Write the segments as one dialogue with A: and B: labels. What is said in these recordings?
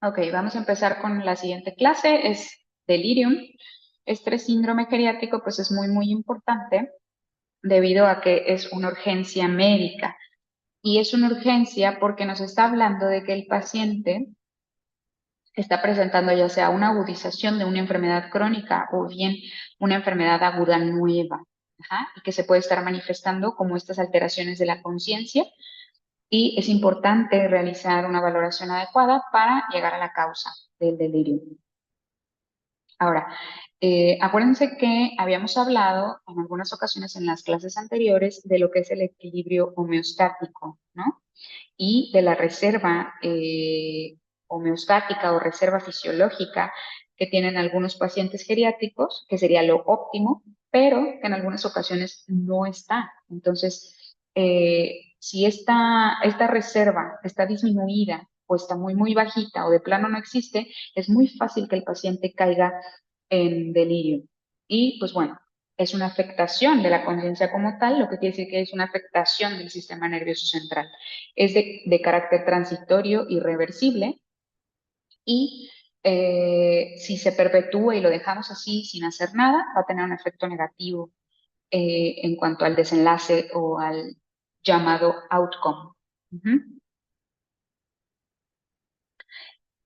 A: Ok, vamos a empezar con la siguiente clase, es delirium. Este síndrome geriátrico pues es muy importante debido a que es una urgencia médica y es una urgencia porque nos está hablando de que el paciente está presentando ya sea una agudización de una enfermedad crónica o bien una enfermedad aguda nueva, ajá, y que se puede estar manifestando como estas alteraciones de la conciencia y es importante realizar una valoración adecuada para llegar a la causa del delirio. Ahora, acuérdense que habíamos hablado en algunas ocasiones en las clases anteriores de lo que es el equilibrio homeostático, ¿no? Y de la reserva homeostática o reserva fisiológica que tienen algunos pacientes geriátricos, que sería lo óptimo, pero que en algunas ocasiones no está. Entonces, si esta reserva está disminuida o está muy bajita o de plano no existe, es muy fácil que el paciente caiga en delirio. Y pues bueno, es una afectación de la conciencia como tal, lo que quiere decir que es una afectación del sistema nervioso central. Es de carácter transitorio, irreversible, y si se perpetúa y lo dejamos así sin hacer nada, va a tener un efecto negativo en cuanto al desenlace o al llamado outcome. Ujú.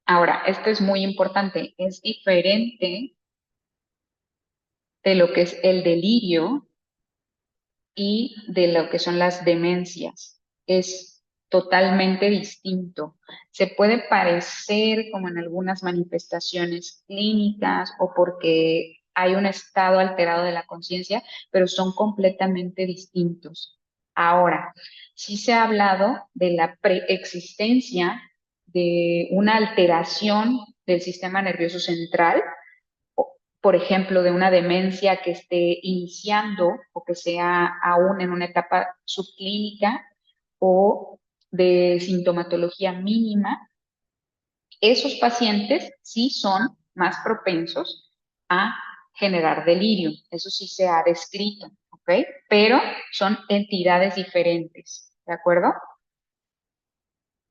A: Ahora, esto es muy importante, es diferente de lo que es el delirio y de lo que son las demencias. Es totalmente distinto. Se puede parecer como en algunas manifestaciones clínicas o porque hay un estado alterado de la conciencia, pero son completamente distintos. Ahora, sí se ha hablado de la preexistencia de una alteración del sistema nervioso central, por ejemplo, de una demencia que esté iniciando o que sea aún en una etapa subclínica o de sintomatología mínima, esos pacientes sí son más propensos a generar delirio. Eso sí se ha descrito, ¿ok? Pero son entidades diferentes, ¿de acuerdo?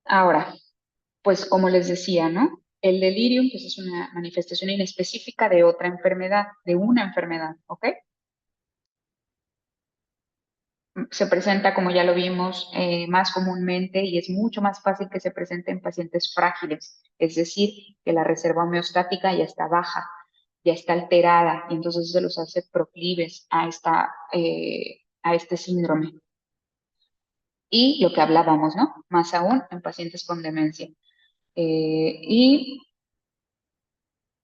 A: Ahora, pues como les decía, ¿no? El delirium pues es una manifestación inespecífica de otra enfermedad, de una enfermedad, ¿ok? Se presenta, como ya lo vimos, más comúnmente y es mucho más fácil que se presente en pacientes frágiles, es decir, que la reserva homeostática ya está baja, ya está alterada y entonces eso los hace proclives a este síndrome. Y lo que hablábamos, ¿no? Más aún en pacientes con demencia. Y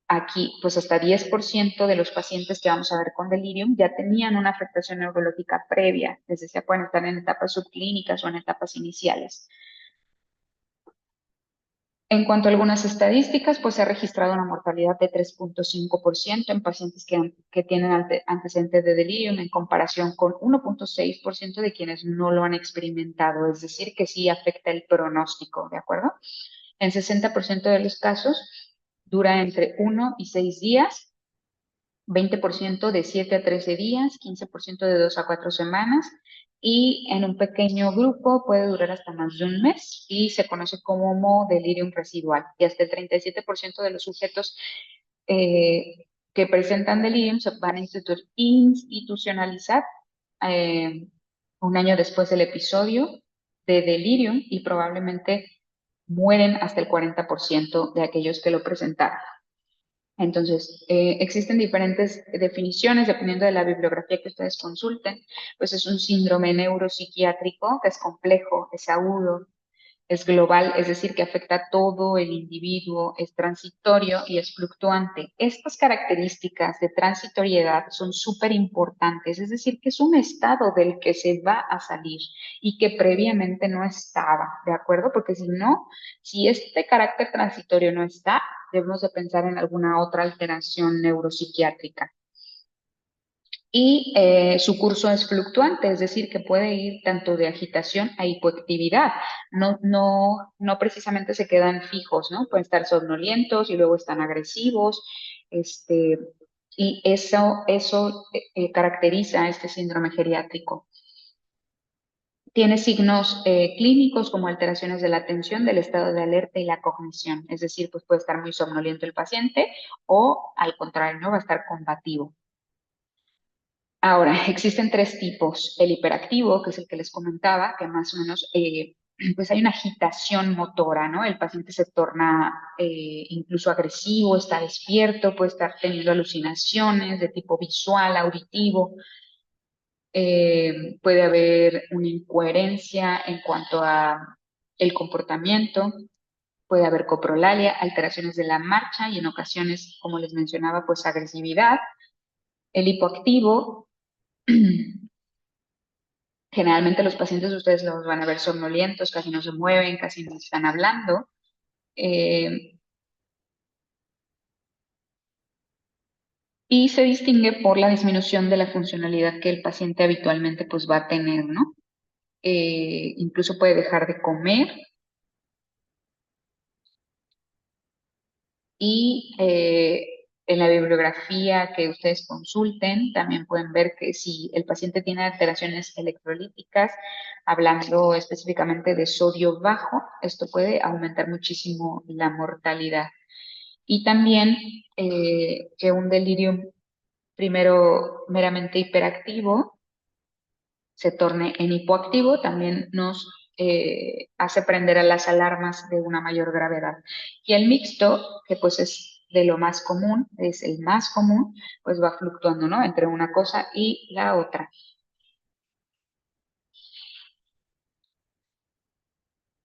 A: aquí, pues hasta 10% de los pacientes que vamos a ver con delirium ya tenían una afectación neurológica previa, es decir, pueden estar en etapas subclínicas o en etapas iniciales. En cuanto a algunas estadísticas, pues se ha registrado una mortalidad de 3,5% en pacientes que tienen antecedentes de delirium en comparación con 1,6% de quienes no lo han experimentado, es decir, que sí afecta el pronóstico, ¿de acuerdo? En 60% de los casos dura entre 1 y 6 días, 20% de 7 a 13 días, 15% de 2 a 4 semanas y en un pequeño grupo puede durar hasta más de un mes y se conoce como delirium residual. Y hasta el 37% de los sujetos que presentan delirium se van a institucionalizar eh, un año después del episodio de delirium y probablemente mueren hasta el 40% de aquellos que lo presentaron. Entonces, existen diferentes definiciones dependiendo de la bibliografía que ustedes consulten. Pues es un síndrome neuropsiquiátrico que es complejo, es agudo, es global, es decir, que afecta a todo el individuo, es transitorio y es fluctuante. Estas características de transitoriedad son súper importantes, es decir, que es un estado del que se va a salir y que previamente no estaba, ¿de acuerdo? Porque si no, si este carácter transitorio no está, debemos de pensar en alguna otra alteración neuropsiquiátrica. Y su curso es fluctuante, es decir, que puede ir tanto de agitación a hipoactividad. No precisamente se quedan fijos, ¿no? Pueden estar somnolientos y luego están agresivos. Este, y eso caracteriza a este síndrome geriátrico. Tiene signos clínicos como alteraciones de la atención, del estado de alerta y la cognición. Es decir, pues puede estar muy somnoliento el paciente o al contrario, ¿no? Va a estar combativo. Ahora, existen tres tipos. El hiperactivo, que es el que les comentaba, que más o menos, pues hay una agitación motora, ¿no? El paciente se torna incluso agresivo, está despierto, puede estar teniendo alucinaciones de tipo visual, auditivo. Puede haber una incoherencia en cuanto a el comportamiento. Puede haber coprolalia, alteraciones de la marcha y en ocasiones, como les mencionaba, pues agresividad. El hipoactivo. Generalmente los pacientes ustedes los van a ver somnolientos, casi no se mueven, casi no están hablando. eh, y se distingue por la disminución de la funcionalidad que el paciente habitualmente pues va a tener, ¿no? Incluso puede dejar de comer y en la bibliografía que ustedes consulten también pueden ver que si el paciente tiene alteraciones electrolíticas, hablando específicamente de sodio bajo, esto puede aumentar muchísimo la mortalidad. Y también que un delirium primero meramente hiperactivo se torne en hipoactivo también nos hace prender a las alarmas de una mayor gravedad. Y el mixto, que pues es de lo más común, es el más común, pues va fluctuando, ¿no? Entre una cosa y la otra.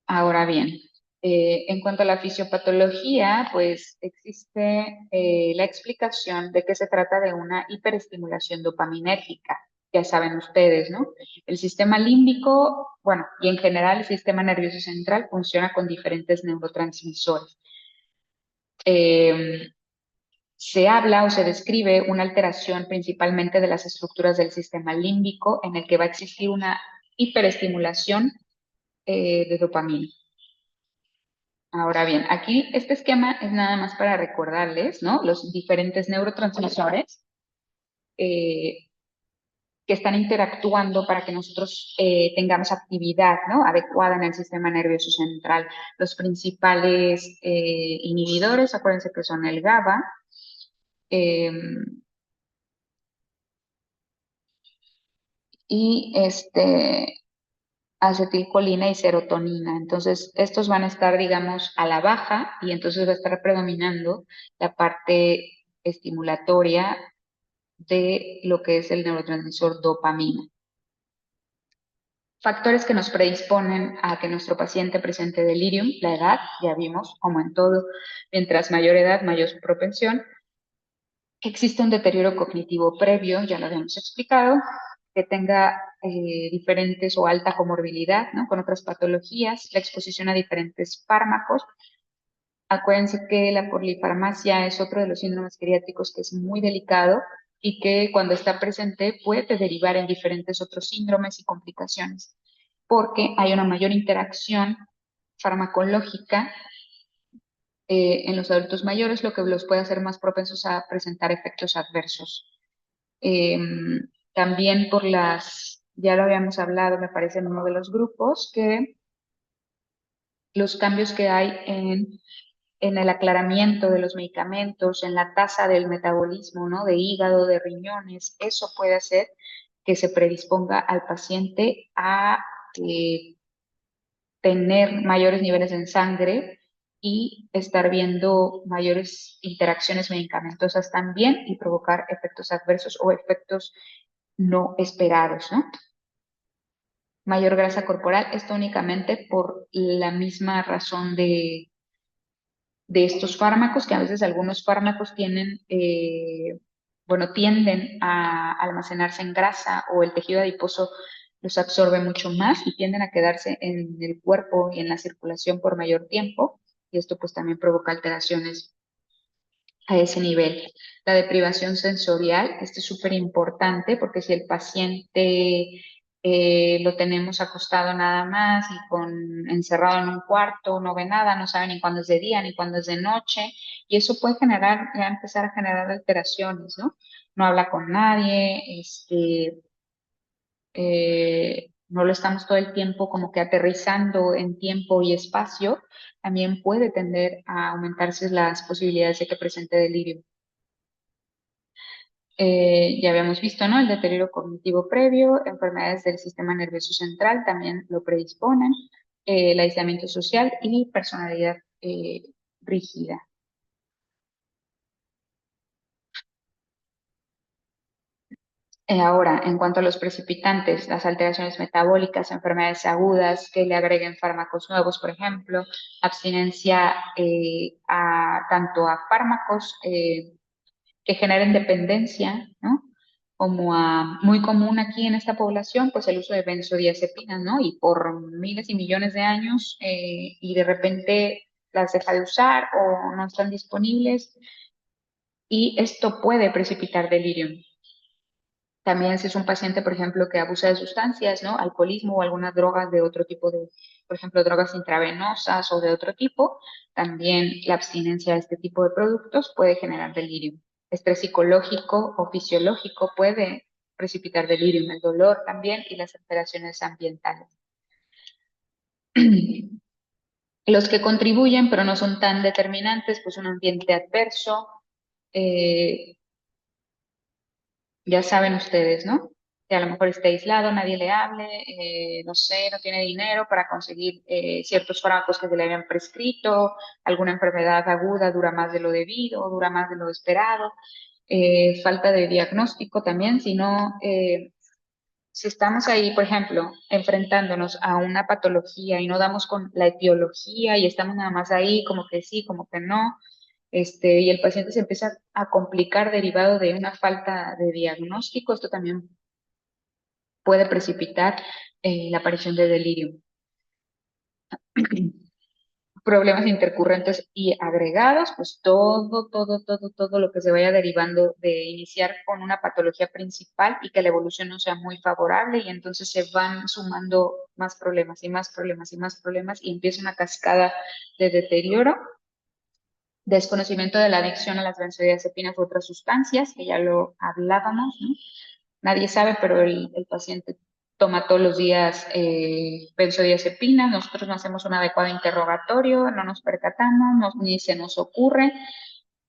A: Ahora bien, en cuanto a la fisiopatología, pues existe la explicación de que se trata de una hiperestimulación dopaminérgica. Ya saben ustedes, ¿no? El sistema límbico, bueno, y en general el sistema nervioso central funciona con diferentes neurotransmisores. Eh, Se habla o se describe una alteración principalmente de las estructuras del sistema límbico en el que va a existir una hiperestimulación de dopamina. Ahora bien, aquí este esquema es nada más para recordarles, ¿no? Los diferentes neurotransmisores eh, que están interactuando para que nosotros tengamos actividad, ¿no? Adecuada en el sistema nervioso central. Los principales inhibidores, acuérdense que son el GABA, eh, y acetilcolina y serotonina. Entonces, estos van a estar, digamos, a la baja y entonces va a estar predominando la parte estimulatoria de lo que es el neurotransmisor dopamina. Factores que nos predisponen a que nuestro paciente presente delirium, la edad, ya vimos, como en todo, mientras mayor edad, mayor propensión. Existe un deterioro cognitivo previo, ya lo habíamos explicado, que tenga diferentes o alta comorbilidad, ¿no? Con otras patologías, la exposición a diferentes fármacos. Acuérdense que la polifarmacia es otro de los síndromes geriátricos que es muy delicado y que cuando está presente puede derivar en diferentes otros síndromes y complicaciones, porque hay una mayor interacción farmacológica en los adultos mayores, lo que los puede hacer más propensos a presentar efectos adversos. También por ya lo habíamos hablado, me parece, en uno de los grupos, que los cambios que hay en el aclaramiento de los medicamentos, en la tasa del metabolismo, ¿no? De hígado, de riñones, eso puede hacer que se predisponga al paciente a eh, tener mayores niveles en sangre y estar viendo mayores interacciones medicamentosas también y provocar efectos adversos o efectos no esperados, ¿no? Mayor grasa corporal, esto únicamente por la misma razón de estos fármacos, que a veces algunos fármacos tienen, bueno, tienden a almacenarse en grasa o el tejido adiposo los absorbe mucho más y tienden a quedarse en el cuerpo y en la circulación por mayor tiempo. Y esto pues también provoca alteraciones a ese nivel. La deprivación sensorial, esto es súper importante porque si el paciente lo tenemos acostado nada más y encerrado en un cuarto, no ve nada, no sabe ni cuándo es de día ni cuándo es de noche, y eso puede ya empezar a generar alteraciones, ¿no? No habla con nadie, no lo estamos todo el tiempo como que aterrizando en tiempo y espacio, también puede tender a aumentarse las posibilidades de que presente delirio. Ya habíamos visto, ¿no? El deterioro cognitivo previo, enfermedades del sistema nervioso central también lo predisponen, el aislamiento social y personalidad rígida. Ahora, en cuanto a los precipitantes, las alteraciones metabólicas, enfermedades agudas que le agreguen fármacos nuevos, por ejemplo, abstinencia tanto a fármacos que generen dependencia, ¿no? Como muy común aquí en esta población, pues el uso de benzodiazepinas, ¿no? Y por miles y millones de años y de repente las deja de usar o no están disponibles y esto puede precipitar delirium. También si es un paciente, por ejemplo, que abusa de sustancias, ¿no? Alcoholismo o algunas drogas de otro tipo de, por ejemplo, drogas intravenosas o de otro tipo, también la abstinencia de este tipo de productos puede generar delirio. Estrés psicológico o fisiológico puede precipitar delirium, el dolor también y las alteraciones ambientales. Los que contribuyen, pero no son tan determinantes, pues un ambiente adverso, eh, ya saben ustedes, ¿no? Que a lo mejor está aislado, nadie le hable, no sé, no tiene dinero para conseguir ciertos fármacos que se le habían prescrito, alguna enfermedad aguda dura más de lo debido, dura más de lo esperado, falta de diagnóstico también, si no, si estamos ahí, por ejemplo, enfrentándonos a una patología y no damos con la etiología y estamos nada más ahí como que sí, como que no, y el paciente se empieza a complicar derivado de una falta de diagnóstico, esto también puede precipitar la aparición de delirio. Problemas intercurrentes y agregados, pues todo lo que se vaya derivando de iniciar con una patología principal y que la evolución no sea muy favorable y entonces se van sumando más problemas y más problemas y más problemas y empieza una cascada de deterioro. Desconocimiento de la adicción a las benzodiazepinas u otras sustancias, que ya lo hablábamos, ¿no? Nadie sabe, pero el paciente toma todos los días benzodiazepinas, nosotros no hacemos un adecuado interrogatorio, no nos percatamos, ni se nos ocurre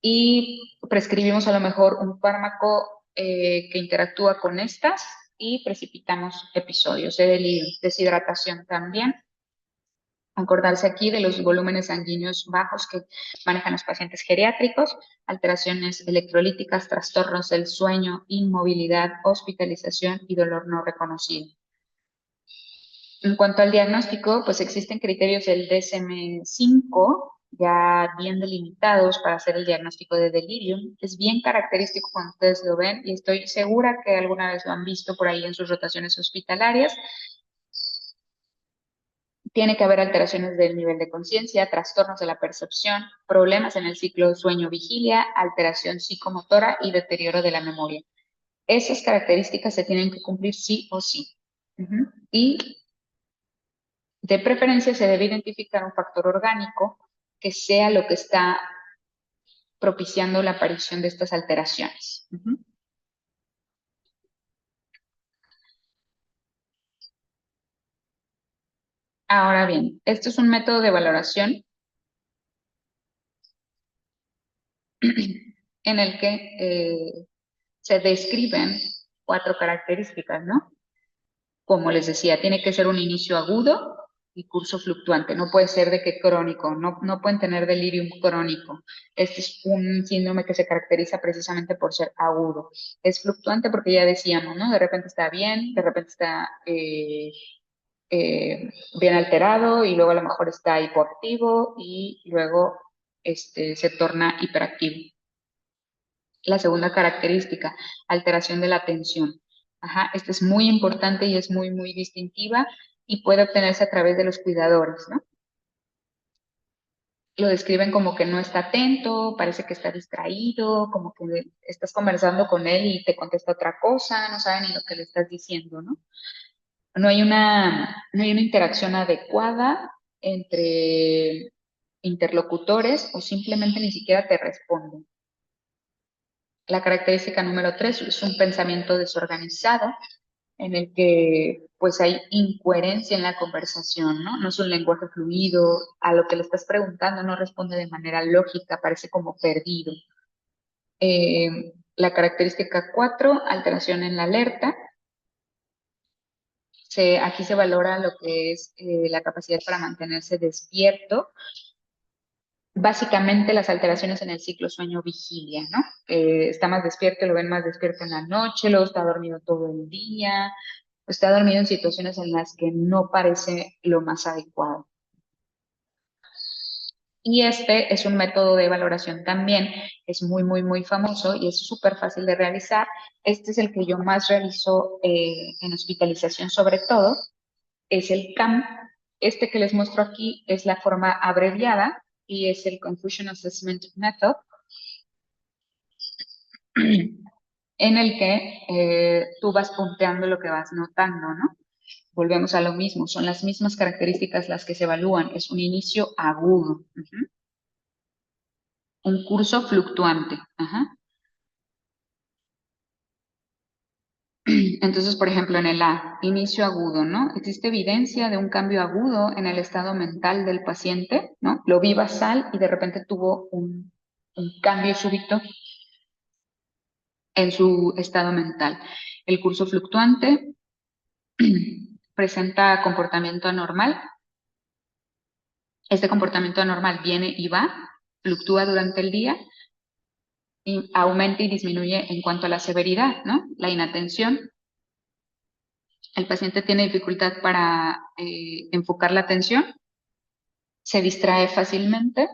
A: y prescribimos a lo mejor un fármaco que interactúa con estas y precipitamos episodios de delirio, deshidratación también. Acordarse aquí de los volúmenes sanguíneos bajos que manejan los pacientes geriátricos, alteraciones electrolíticas, trastornos del sueño, inmovilidad, hospitalización y dolor no reconocido. En cuanto al diagnóstico, pues existen criterios del DSM-5 ya bien delimitados para hacer el diagnóstico de delirium. Es bien característico cuando ustedes lo ven y estoy segura que alguna vez lo han visto por ahí en sus rotaciones hospitalarias. Tiene que haber alteraciones del nivel de conciencia, trastornos de la percepción, problemas en el ciclo de sueño-vigilia, alteración psicomotora y deterioro de la memoria. Esas características se tienen que cumplir sí o sí. Y de preferencia se debe identificar un factor orgánico que sea lo que está propiciando la aparición de estas alteraciones. Ahora bien, esto es un método de valoración en el que se describen 4 características, ¿no? Como les decía, tiene que ser un inicio agudo y curso fluctuante. No puede ser de que crónico, no pueden tener delirium crónico. Este es un síndrome que se caracteriza precisamente por ser agudo. Es fluctuante porque ya decíamos, ¿no? De repente está bien, de repente está bien alterado y luego a lo mejor está hipoactivo y luego se torna hiperactivo. La segunda característica, alteración de la atención. Ajá, esta es muy importante y es muy distintiva y puede obtenerse a través de los cuidadores, ¿no? Lo describen como que no está atento, parece que está distraído, como que estás conversando con él y te contesta otra cosa, no sabe ni lo que le estás diciendo, ¿no? No hay una interacción adecuada entre interlocutores o simplemente ni siquiera te responden. La característica número 3 es un pensamiento desorganizado, en el que pues hay incoherencia en la conversación, ¿no? No es un lenguaje fluido, a lo que le estás preguntando no responde de manera lógica, parece como perdido. La característica 4, alteración en la alerta. Aquí se valora lo que es la capacidad para mantenerse despierto. Básicamente las alteraciones en el ciclo sueño-vigilia, ¿no? Está más despierto, lo ven más despierto en la noche, luego está dormido todo el día, está dormido en situaciones en las que no parece lo más adecuado. Y este es un método de valoración también, es muy, muy, muy famoso y es súper fácil de realizar. Este es el que yo más realizo en hospitalización sobre todo, es el CAM. Este que les muestro aquí es la forma abreviada y es el Confusion Assessment Method, en el que tú vas punteando lo que vas notando, ¿no? Volvemos a lo mismo, son las mismas características las que se evalúan, es un inicio agudo, un curso fluctuante. Ajá. Entonces, por ejemplo, en el A, inicio agudo, ¿no? Existe evidencia de un cambio agudo en el estado mental del paciente, ¿no? Lo vi basal y de repente tuvo un cambio súbito en su estado mental. El curso fluctuante presenta comportamiento anormal. Este comportamiento anormal viene y va, fluctúa durante el día y aumenta y disminuye en cuanto a la severidad, ¿no? La inatención. El paciente tiene dificultad para enfocar la atención, se distrae fácilmente,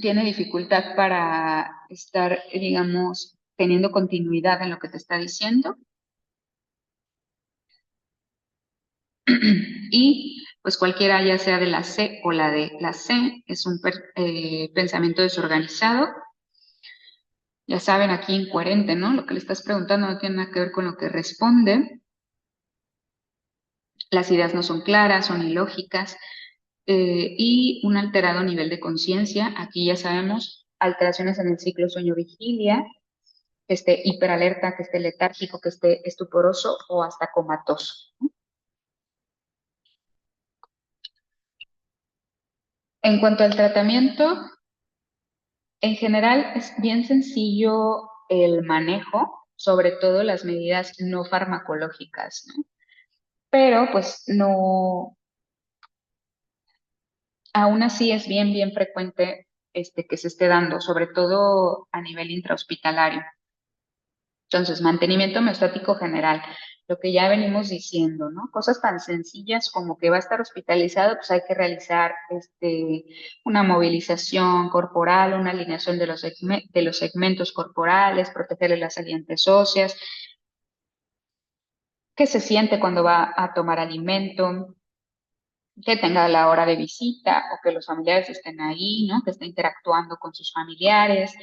A: tiene dificultad para estar, digamos, teniendo continuidad en lo que te está diciendo. Y pues cualquiera, ya sea de la C o la de la C, es un pensamiento desorganizado. Ya saben, aquí incoherente, ¿no? Lo que le estás preguntando no tiene nada que ver con lo que responde. Las ideas no son claras, son ilógicas. Y un alterado nivel de conciencia. Aquí ya sabemos, alteraciones en el ciclo sueño-vigilia, que esté hiperalerta, que esté letárgico, que esté estuporoso o hasta comatoso. En cuanto al tratamiento, en general es bien sencillo el manejo, sobre todo las medidas no farmacológicas, ¿no? Pero pues no, aún así es bien, bien frecuente que se esté dando, sobre todo a nivel intrahospitalario. Entonces, mantenimiento homeostático general, lo que ya venimos diciendo, ¿no? Cosas tan sencillas como que va a estar hospitalizado, pues hay que realizar una movilización corporal, una alineación de de los segmentos corporales, protegerle las salientes óseas, que se siente cuando va a tomar alimento, que tenga la hora de visita o que los familiares estén ahí, ¿no? Que esté interactuando con sus familiares,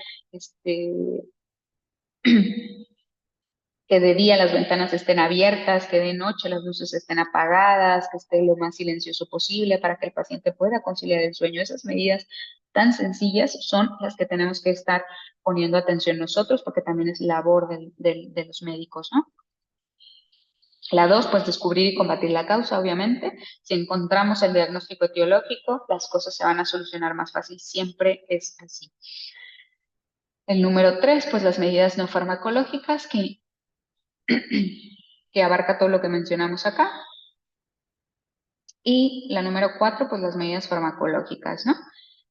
A: que de día las ventanas estén abiertas, que de noche las luces estén apagadas, que esté lo más silencioso posible para que el paciente pueda conciliar el sueño. Esas medidas tan sencillas son las que tenemos que estar poniendo atención nosotros porque también es labor de los médicos, ¿no? La dos, pues descubrir y combatir la causa, obviamente. Si encontramos el diagnóstico etiológico, las cosas se van a solucionar más fácil. Siempre es así. El número tres, pues las medidas no farmacológicas que abarca todo lo que mencionamos acá. Y la número cuatro, pues las medidas farmacológicas, ¿no?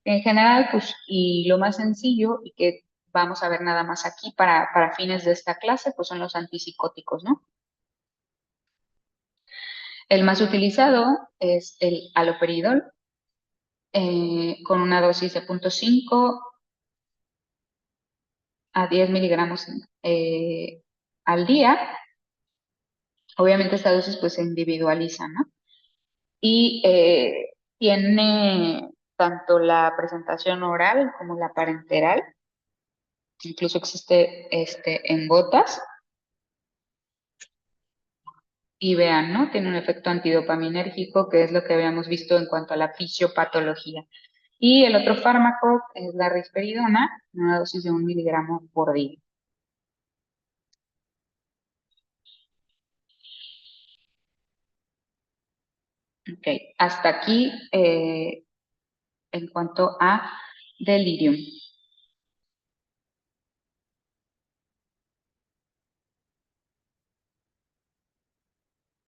A: En general, pues, y lo más sencillo y que vamos a ver nada más aquí para fines de esta clase, pues son los antipsicóticos, ¿no? El más utilizado es el haloperidol, con una dosis de 0.5 a 10 miligramos al día. Obviamente esta dosis pues se individualiza, ¿no? Y tiene tanto la presentación oral como la parenteral, incluso existe en gotas. Y vean, ¿no? Tiene un efecto antidopaminérgico, que es lo que habíamos visto en cuanto a la fisiopatología. Y el otro fármaco es la risperidona, una dosis de 1 miligramo por día. Ok, hasta aquí en cuanto a delirium.